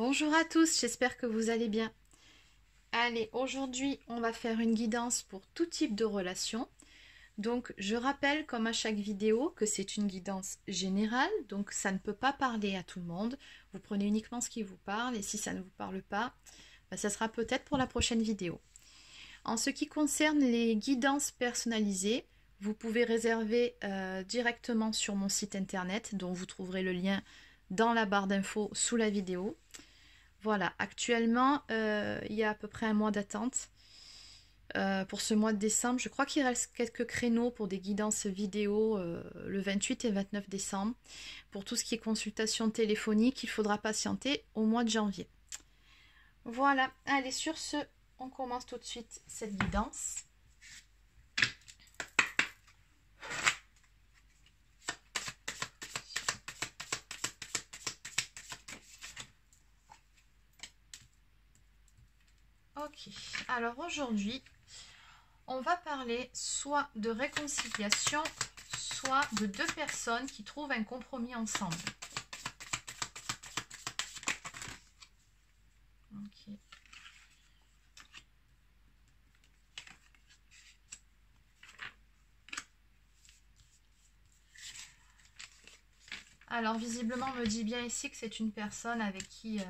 Bonjour à tous, j'espère que vous allez bien. Allez, aujourd'hui, on va faire une guidance pour tout type de relation. Donc, je rappelle, comme à chaque vidéo, que c'est une guidance générale, donc ça ne peut pas parler à tout le monde. Vous prenez uniquement ce qui vous parle, et si ça ne vous parle pas, ça sera peut-être pour la prochaine vidéo. En ce qui concerne les guidances personnalisées, vous pouvez réserver directement sur mon site internet, dont vous trouverez le lien dans la barre d'infos sous la vidéo. Voilà, actuellement, il y a à peu près un mois d'attente pour ce mois de décembre. Je crois qu'il reste quelques créneaux pour des guidances vidéo le 28 et 29 décembre. Pour tout ce qui est consultation téléphonique, il faudra patienter au mois de janvier. Voilà, allez, sur ce, on commence tout de suite cette guidance. Ok, alors aujourd'hui, on va parler soit de réconciliation, soit de deux personnes qui trouvent un compromis ensemble. Ok. Alors visiblement, on me dit bien ici que c'est une personne avec qui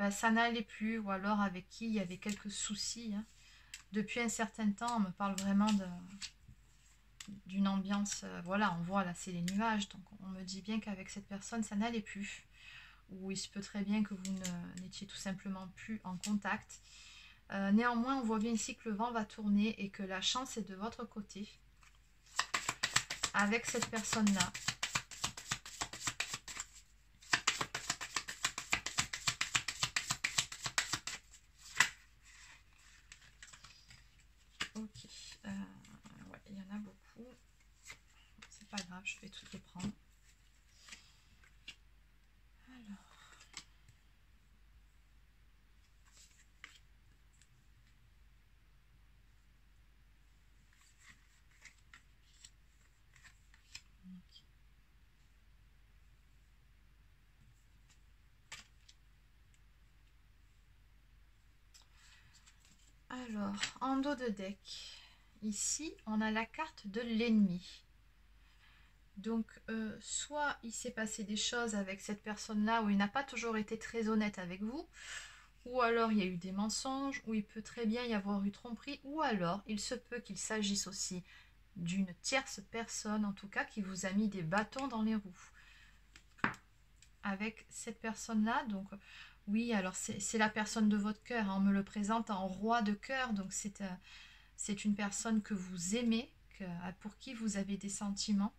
ça n'allait plus, ou alors avec qui il y avait quelques soucis. Depuis un certain temps, on me parle vraiment d'une ambiance, voilà, on voit là, c'est les nuages, donc on me dit bien qu'avec cette personne, ça n'allait plus. Ou il se peut très bien que vous n'étiez tout simplement plus en contact. Néanmoins, on voit bien ici que le vent va tourner et que la chance est de votre côté. Avec cette personne-là. Ok, ouais, il y en a beaucoup. C'est pas grave, je vais toutes les prendre. Alors, en dos de deck, ici, on a la carte de l'ennemi. Donc, soit il s'est passé des choses avec cette personne-là où il n'a pas toujours été très honnête avec vous, ou alors il y a eu des mensonges, ou il peut très bien y avoir eu tromperie, ou alors il se peut qu'il s'agisse aussi d'une tierce personne, en tout cas, qui vous a mis des bâtons dans les roues. Avec cette personne-là, donc... Oui, alors c'est la personne de votre cœur, on me le présente en roi de cœur, donc c'est une personne que vous aimez, pour qui vous avez des sentiments.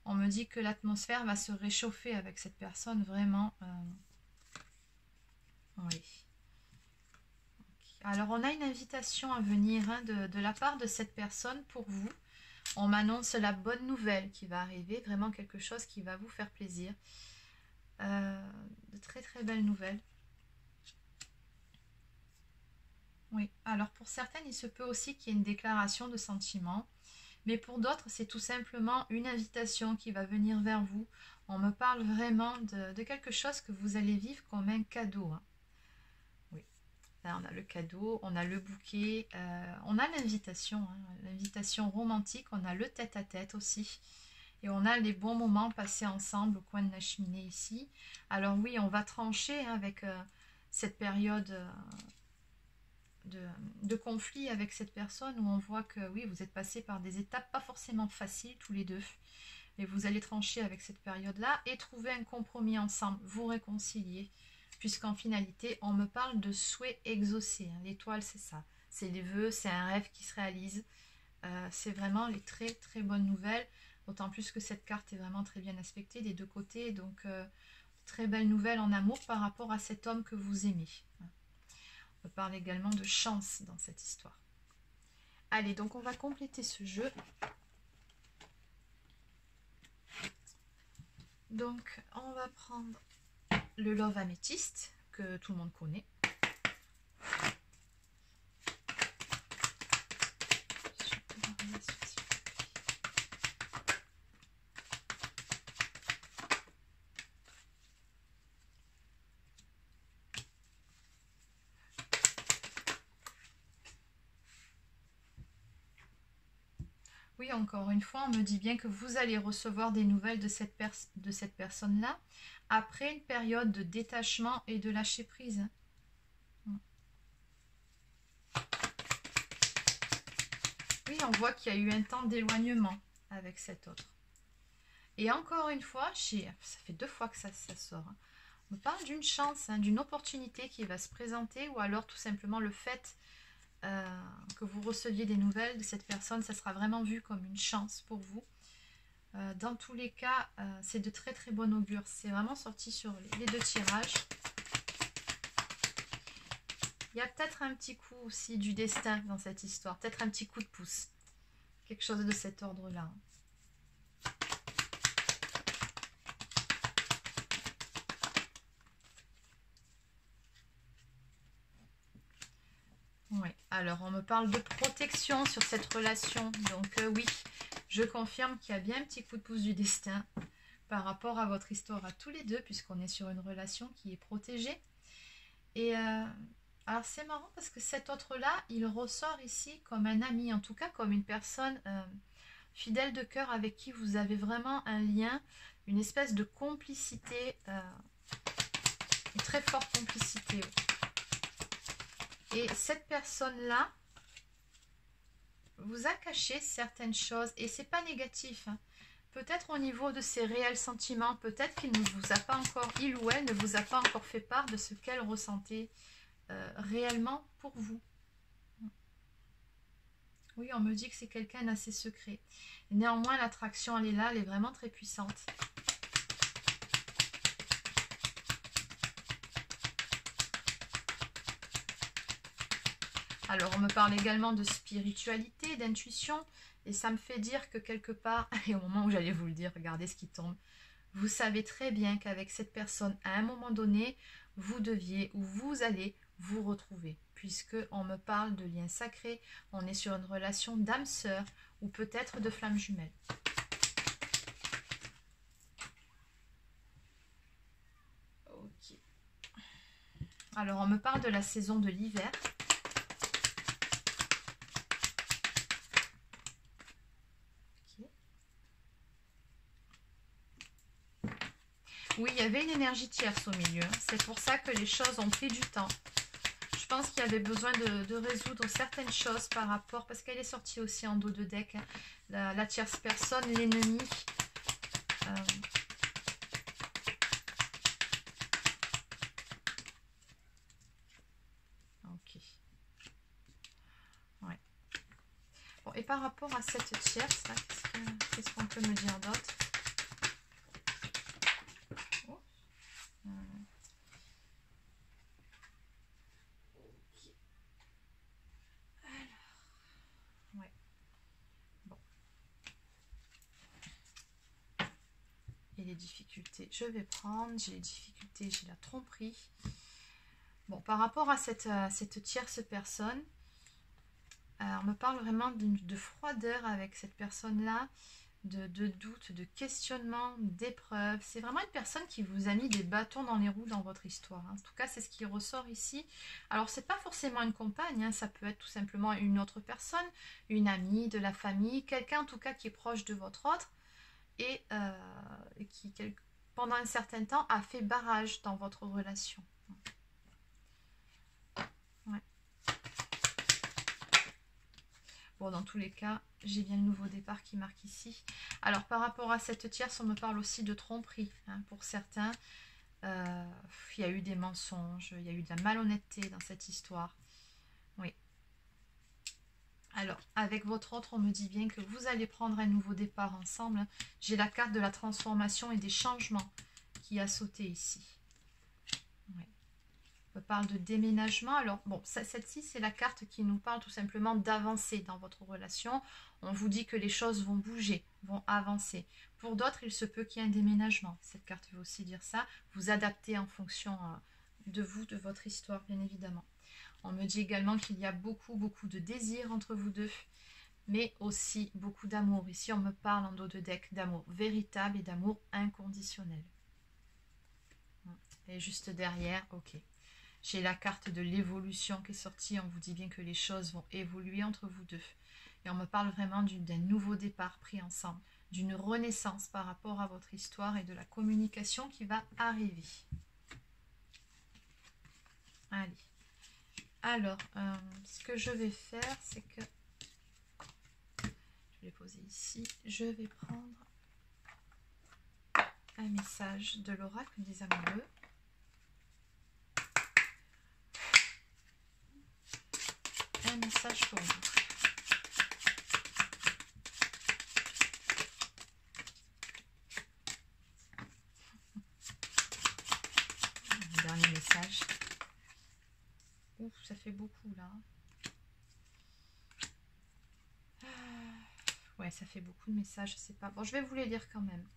On me dit que l'atmosphère va se réchauffer avec cette personne, vraiment. Oui. Alors on a une invitation à venir de la part de cette personne pour vous. On m'annonce la bonne nouvelle qui va arriver, vraiment quelque chose qui va vous faire plaisir. De très très belles nouvelles. Oui, alors pour certaines, il se peut aussi qu'il y ait une déclaration de sentiments, mais pour d'autres, c'est tout simplement une invitation qui va venir vers vous. On me parle vraiment de quelque chose que vous allez vivre comme un cadeau. Oui, là on a le cadeau, on a le bouquet, on a l'invitation, l'invitation romantique, on a le tête-à-tête aussi. Et on a les bons moments passés ensemble au coin de la cheminée ici. Alors oui, on va trancher avec cette période de conflit avec cette personne où on voit que oui, vous êtes passés par des étapes pas forcément faciles tous les deux. Mais vous allez trancher avec cette période-là et trouver un compromis ensemble, vous réconcilier. Puisqu'en finalité, on me parle de souhaits exaucés. L'étoile, c'est ça. C'est les vœux, c'est un rêve qui se réalise. C'est vraiment les très très bonnes nouvelles. D'autant plus que cette carte est vraiment très bien aspectée des deux côtés. Donc, très belle nouvelle en amour par rapport à cet homme que vous aimez. On parle également de chance dans cette histoire. Allez, donc on va compléter ce jeu. Donc, on va prendre le Love Améthyste, que tout le monde connaît. Oui, encore une fois, on me dit bien que vous allez recevoir des nouvelles de cette personne-là après une période de détachement et de lâcher prise. Oui, on voit qu'il y a eu un temps d'éloignement avec cet autre. Et encore une fois, ça fait 2 fois que ça sort. On me parle d'une chance, d'une opportunité qui va se présenter, ou alors tout simplement le fait que vous receviez des nouvelles de cette personne, ça sera vraiment vu comme une chance pour vous. Dans tous les cas, c'est de très très bon augure. C'est vraiment sorti sur les 2 tirages. Il y a peut-être un petit coup aussi du destin dans cette histoire, peut-être un petit coup de pouce. Quelque chose de cet ordre-là. Oui, alors on me parle de protection sur cette relation. Donc oui, je confirme qu'il y a bien un petit coup de pouce du destin par rapport à votre histoire à tous les deux, puisqu'on est sur une relation qui est protégée. Et alors c'est marrant parce que cet autre-là, il ressort ici comme un ami, en tout cas comme une personne fidèle de cœur avec qui vous avez vraiment un lien, une espèce de complicité, une très forte complicité. Et cette personne-là vous a caché certaines choses, et c'est pas négatif, hein. Peut-être au niveau de ses réels sentiments, peut-être qu'il ne vous a pas encore, il ou elle ne vous a pas encore fait part de ce qu'elle ressentait réellement pour vous. Oui, on me dit que c'est quelqu'un d'assez secret. Néanmoins, l'attraction, elle est là, elle est vraiment très puissante. Alors, on me parle également de spiritualité, d'intuition, et ça me fait dire que quelque part, et au moment où j'allais vous le dire, regardez ce qui tombe, vous savez très bien qu'avec cette personne, à un moment donné, vous deviez ou vous allez vous retrouver, puisque on me parle de lien sacré, on est sur une relation d'âme sœur, ou peut-être de flamme jumelle. Ok. Alors, on me parle de la saison de l'hiver. Oui, il y avait une énergie tierce au milieu. C'est pour ça que les choses ont pris du temps. Je pense qu'il y avait besoin de résoudre certaines choses par rapport... Parce qu'elle est sortie aussi en dos de deck. Hein, la tierce personne, l'ennemi. Ok. Ouais. Bon, et par rapport à cette tierce, qu'est-ce qu'on peut me dire d'autre? Les difficultés, je vais prendre, j'ai les difficultés, j'ai la tromperie. Bon, par rapport à cette tierce personne, on me parle vraiment de froideur avec cette personne-là, de doute, de questionnement, d'épreuve. C'est vraiment une personne qui vous a mis des bâtons dans les roues dans votre histoire. En tout cas, c'est ce qui ressort ici. Alors, c'est pas forcément une compagne, hein, ça peut être tout simplement une autre personne, une amie, de la famille, quelqu'un en tout cas qui est proche de votre autre, et qui, pendant un certain temps, a fait barrage dans votre relation. Ouais. Bon, dans tous les cas, j'ai bien le nouveau départ qui marque ici. Alors, par rapport à cette tierce, on me parle aussi de tromperie. Hein, pour certains, il y a eu des mensonges, il y a eu de la malhonnêteté dans cette histoire. Oui. Alors, avec votre autre, on me dit bien que vous allez prendre un nouveau départ ensemble. J'ai la carte de la transformation et des changements qui a sauté ici. Oui. On parle de déménagement. Alors, bon, celle-ci, c'est la carte qui nous parle tout simplement d'avancer dans votre relation. On vous dit que les choses vont bouger, vont avancer. Pour d'autres, il se peut qu'il y ait un déménagement. Cette carte veut aussi dire ça. Vous adaptez en fonction de vous, de votre histoire, bien évidemment. On me dit également qu'il y a beaucoup de désir entre vous deux, mais aussi beaucoup d'amour. Ici, on me parle en dos de deck d'amour véritable et d'amour inconditionnel. Et juste derrière, ok. J'ai la carte de l'évolution qui est sortie. On vous dit bien que les choses vont évoluer entre vous deux. Et on me parle vraiment d'un nouveau départ pris ensemble, d'une renaissance par rapport à votre histoire et de la communication qui va arriver. Allez. Alors, ce que je vais faire, c'est que je vais poser ici. Je vais prendre un message de l'oracle des amoureux. Un message pour vous. Un dernier message. Ouf, ça fait beaucoup là. Ouais, ça fait beaucoup de messages, je sais pas. Bon, je vais vous les lire quand même.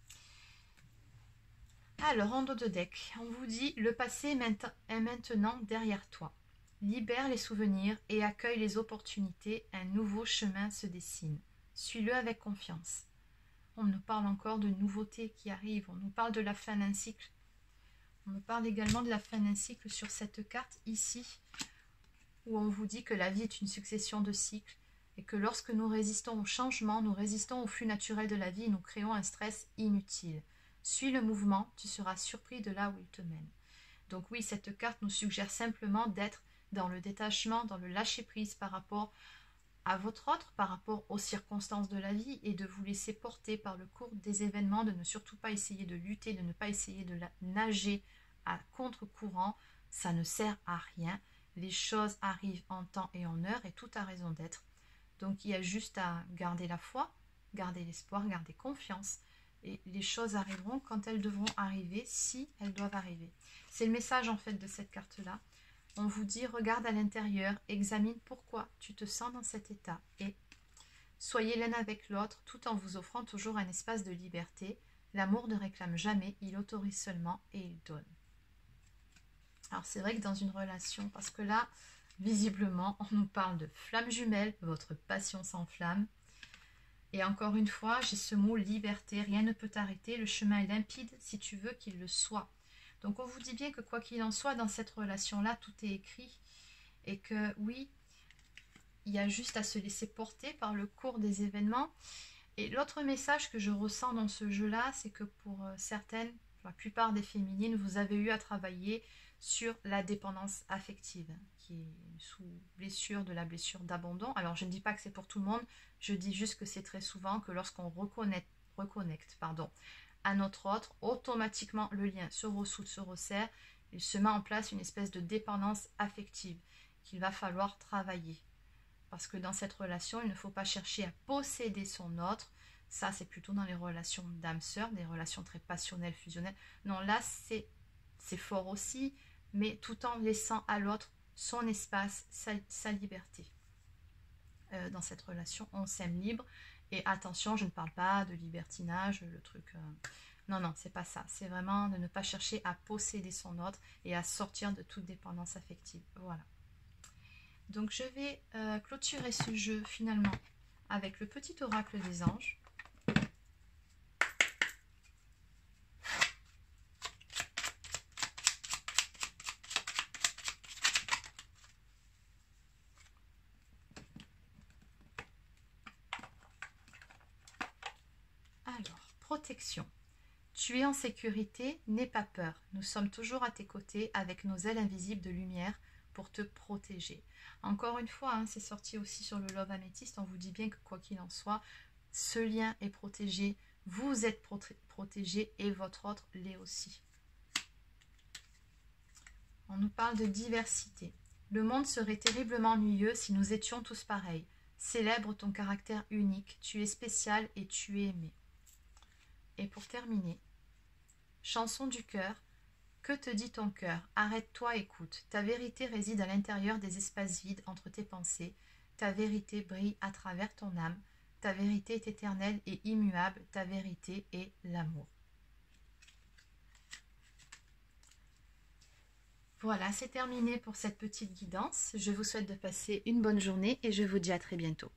Alors, en dos de deck, on vous dit: le passé est maintenant derrière toi. Libère les souvenirs et accueille les opportunités. Un nouveau chemin se dessine. Suis-le avec confiance. On nous parle encore de nouveautés qui arrivent. On nous parle de la fin d'un cycle. On me parle également de la fin d'un cycle sur cette carte ici, où on vous dit que la vie est une succession de cycles et que lorsque nous résistons au changement, nous résistons au flux naturel de la vie, nous créons un stress inutile. Suis le mouvement, tu seras surpris de là où il te mène. Donc oui, cette carte nous suggère simplement d'être dans le détachement, dans le lâcher-prise par rapport à votre autre, par rapport aux circonstances de la vie, et de vous laisser porter par le cours des événements, de ne surtout pas essayer de lutter, de ne pas essayer de nager à contre-courant. Ça ne sert à rien. Les choses arrivent en temps et en heure et tout a raison d'être. Donc il y a juste à garder la foi, garder l'espoir, garder confiance. Et les choses arriveront quand elles devront arriver, si elles doivent arriver. C'est le message en fait de cette carte-là. On vous dit: regarde à l'intérieur, examine pourquoi tu te sens dans cet état et soyez l'un avec l'autre tout en vous offrant toujours un espace de liberté. L'amour ne réclame jamais, il autorise seulement et il donne. Alors c'est vrai que dans une relation, parce que là, visiblement, on nous parle de flamme jumelle, votre passion s'enflamme. Et encore une fois, j'ai ce mot liberté, rien ne peut t'arrêter, le chemin est limpide si tu veux qu'il le soit. Donc on vous dit bien que quoi qu'il en soit, dans cette relation-là, tout est écrit. Et que oui, il y a juste à se laisser porter par le cours des événements. Et l'autre message que je ressens dans ce jeu-là, c'est que pour certaines, pour la plupart des féminines, vous avez eu à travailler sur la dépendance affective, qui est sous blessure de la blessure d'abandon. Alors je ne dis pas que c'est pour tout le monde, je dis juste que c'est très souvent que lorsqu'on reconnecte à notre autre, automatiquement le lien se ressoude, se resserre, il se met en place une espèce de dépendance affective qu'il va falloir travailler. Parce que dans cette relation, il ne faut pas chercher à posséder son autre. Ça, c'est plutôt dans les relations d'âme-sœur, des relations très passionnelles, fusionnelles. Non, là, c'est fort aussi, mais tout en laissant à l'autre son espace, sa liberté. Dans cette relation, on s'aime libre. Et attention, je ne parle pas de libertinage, le truc... Non, non, c'est pas ça. C'est vraiment de ne pas chercher à posséder son autre et à sortir de toute dépendance affective. Voilà. Donc, je vais clôturer ce jeu finalement avec le petit oracle des anges. Alors, protection. Tu es en sécurité, n'aie pas peur. Nous sommes toujours à tes côtés avec nos ailes invisibles de lumière pour te protéger. Encore une fois, hein, c'est sorti aussi sur le Love Améthyste. On vous dit bien que quoi qu'il en soit, ce lien est protégé. Vous êtes protégé et votre autre l'est aussi. On nous parle de diversité. Le monde serait terriblement ennuyeux si nous étions tous pareils. Célèbre ton caractère unique. Tu es spécial et tu es aimé. Et pour terminer, chanson du cœur. Que te dit ton cœur? Arrête-toi, écoute. Ta vérité réside à l'intérieur des espaces vides entre tes pensées. Ta vérité brille à travers ton âme. Ta vérité est éternelle et immuable. Ta vérité est l'amour. Voilà, c'est terminé pour cette petite guidance. Je vous souhaite de passer une bonne journée et je vous dis à très bientôt.